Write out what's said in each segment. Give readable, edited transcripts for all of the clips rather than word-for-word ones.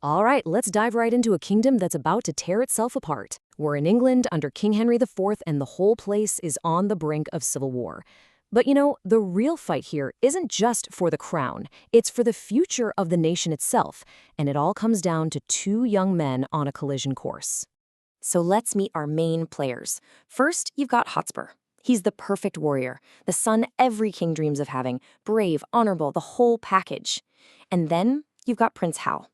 All right, let's dive right into a kingdom that's about to tear itself apart. We're in England under King Henry IV, and the whole place is on the brink of civil war. But the real fight here isn't just for the crown, it's for the future of the nation itself, and it all comes down to two young men on a collision course. So let's meet our main players. First, you've got Hotspur. He's the perfect warrior, the son every king dreams of having, brave, honorable, the whole package. And then you've got Prince Hal.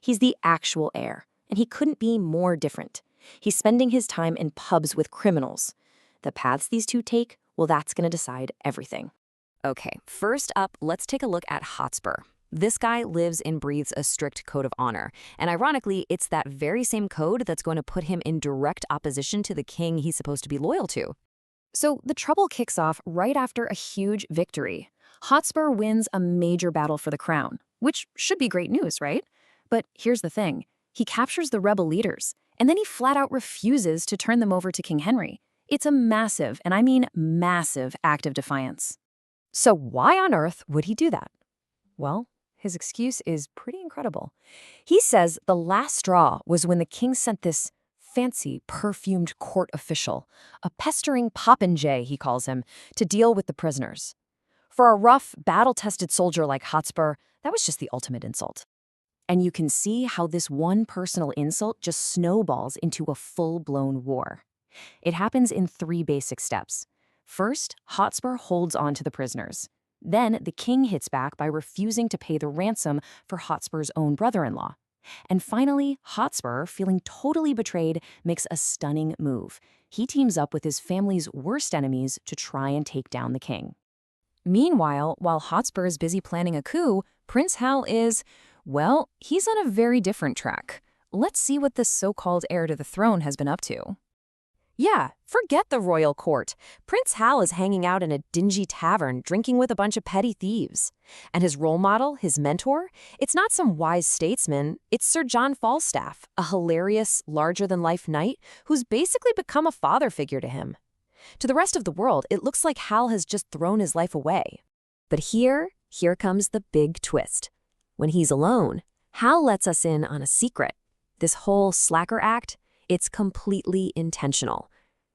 He's the actual heir, and he couldn't be more different. He's spending his time in pubs with criminals. The paths these two take, well, that's going to decide everything. Okay, first up, let's take a look at Hotspur. This guy lives and breathes a strict code of honor, and ironically, it's that very same code that's going to put him in direct opposition to the king he's supposed to be loyal to. So the trouble kicks off right after a huge victory. Hotspur wins a major battle for the crown, which should be great news, right? But here's the thing. He captures the rebel leaders, and then he flat out refuses to turn them over to King Henry. It's a massive, and I mean massive, act of defiance. So why on earth would he do that? Well, his excuse is pretty incredible. He says the last straw was when the king sent this fancy, perfumed court official, a pestering popinjay, he calls him, to deal with the prisoners. For a rough, battle-tested soldier like Hotspur, that was just the ultimate insult. And you can see how this one personal insult just snowballs into a full-blown war. It happens in three basic steps. First, Hotspur holds on to the prisoners. Then the king hits back by refusing to pay the ransom for Hotspur's own brother-in-law. And finally, Hotspur, feeling totally betrayed, makes a stunning move. He teams up with his family's worst enemies to try and take down the king. Meanwhile, while Hotspur is busy planning a coup, Prince Hal is, well, he's on a very different track. Let's see what this so-called heir to the throne has been up to. Yeah, forget the royal court. Prince Hal is hanging out in a dingy tavern, drinking with a bunch of petty thieves. And his role model, his mentor, it's not some wise statesman, it's Sir John Falstaff, a hilarious, larger-than-life knight who's basically become a father figure to him. To the rest of the world, it looks like Hal has just thrown his life away. But here comes the big twist. When he's alone, Hal lets us in on a secret. This whole slacker act, it's completely intentional.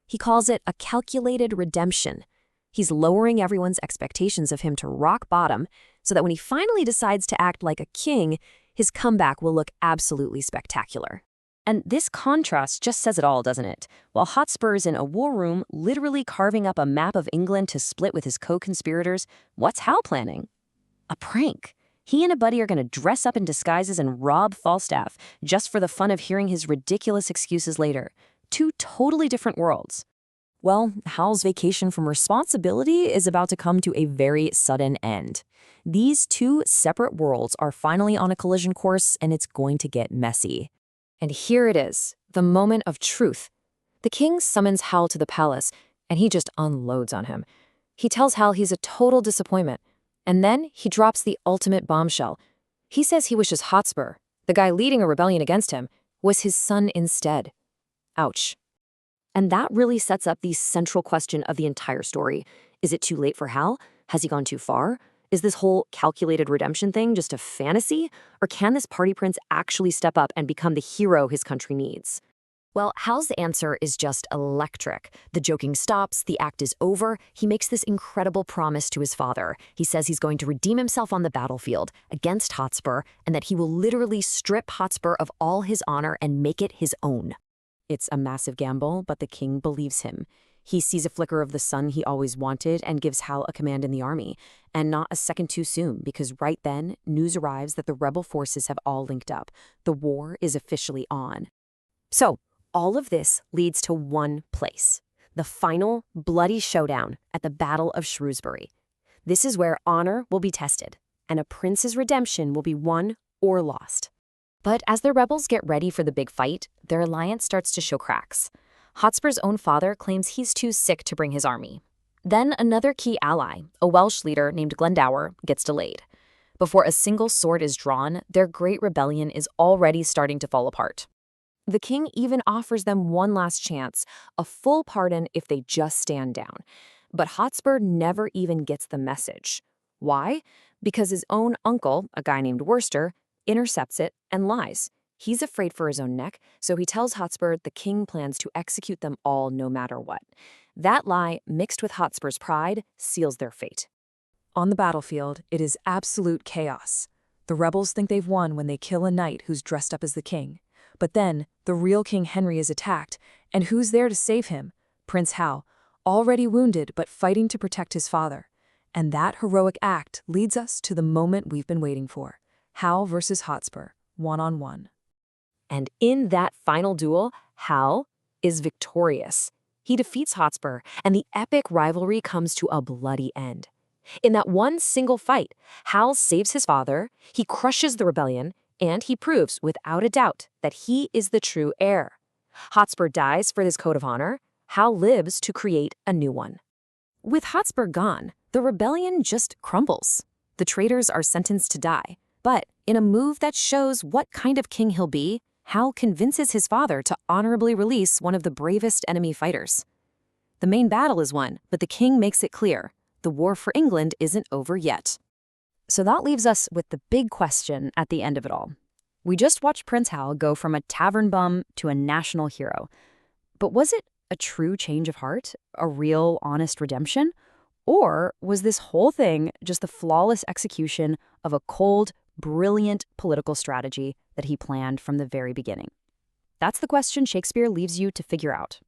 He calls it a calculated redemption. He's lowering everyone's expectations of him to rock bottom so that when he finally decides to act like a king, his comeback will look absolutely spectacular. And this contrast just says it all, doesn't it? While Hotspur's in a war room, literally carving up a map of England to split with his co-conspirators, what's Hal planning? A prank. He and a buddy are going to dress up in disguises and rob Falstaff just for the fun of hearing his ridiculous excuses later. Two totally different worlds. Well, Hal's vacation from responsibility is about to come to a very sudden end. These two separate worlds are finally on a collision course, and it's going to get messy. And here it is, the moment of truth. The king summons Hal to the palace, and he just unloads on him. He tells Hal he's a total disappointment. And then he drops the ultimate bombshell. He says he wishes Hotspur, the guy leading a rebellion against him, was his son instead. Ouch. And that really sets up the central question of the entire story. Is it too late for Hal? Has he gone too far? Is this whole calculated redemption thing just a fantasy? Or can this party prince actually step up and become the hero his country needs? Well, Hal's answer is just electric. The joking stops, the act is over. He makes this incredible promise to his father. He says he's going to redeem himself on the battlefield against Hotspur, and that he will literally strip Hotspur of all his honor and make it his own. It's a massive gamble, but the king believes him. He sees a flicker of the son he always wanted and gives Hal a command in the army. And not a second too soon, because right then, news arrives that the rebel forces have all linked up. The war is officially on. So, all of this leads to one place, the final bloody showdown at the Battle of Shrewsbury. This is where honor will be tested, and a prince's redemption will be won or lost. But as the rebels get ready for the big fight, their alliance starts to show cracks. Hotspur's own father claims he's too sick to bring his army. Then another key ally, a Welsh leader named Glendower, gets delayed. Before a single sword is drawn, their great rebellion is already starting to fall apart. The king even offers them one last chance, a full pardon if they just stand down. But Hotspur never even gets the message. Why? Because his own uncle, a guy named Worcester, intercepts it and lies. He's afraid for his own neck, so he tells Hotspur the king plans to execute them all no matter what. That lie, mixed with Hotspur's pride, seals their fate. On the battlefield, it is absolute chaos. The rebels think they've won when they kill a knight who's dressed up as the king. But then, the real King Henry is attacked, and who's there to save him? Prince Hal, already wounded but fighting to protect his father. And that heroic act leads us to the moment we've been waiting for. Hal versus Hotspur, one-on-one. And in that final duel, Hal is victorious. He defeats Hotspur, and the epic rivalry comes to a bloody end. In that one single fight, Hal saves his father, he crushes the rebellion, and he proves without a doubt that he is the true heir. Hotspur dies for his code of honor, Hal lives to create a new one. With Hotspur gone, the rebellion just crumbles. The traitors are sentenced to die, but in a move that shows what kind of king he'll be, Hal convinces his father to honorably release one of the bravest enemy fighters. The main battle is won, but the king makes it clear the war for England isn't over yet. So that leaves us with the big question at the end of it all. We just watched Prince Hal go from a tavern bum to a national hero. But was it a true change of heart? A real, honest redemption? Or was this whole thing just the flawless execution of a cold, brilliant political strategy that he planned from the very beginning? That's the question Shakespeare leaves you to figure out.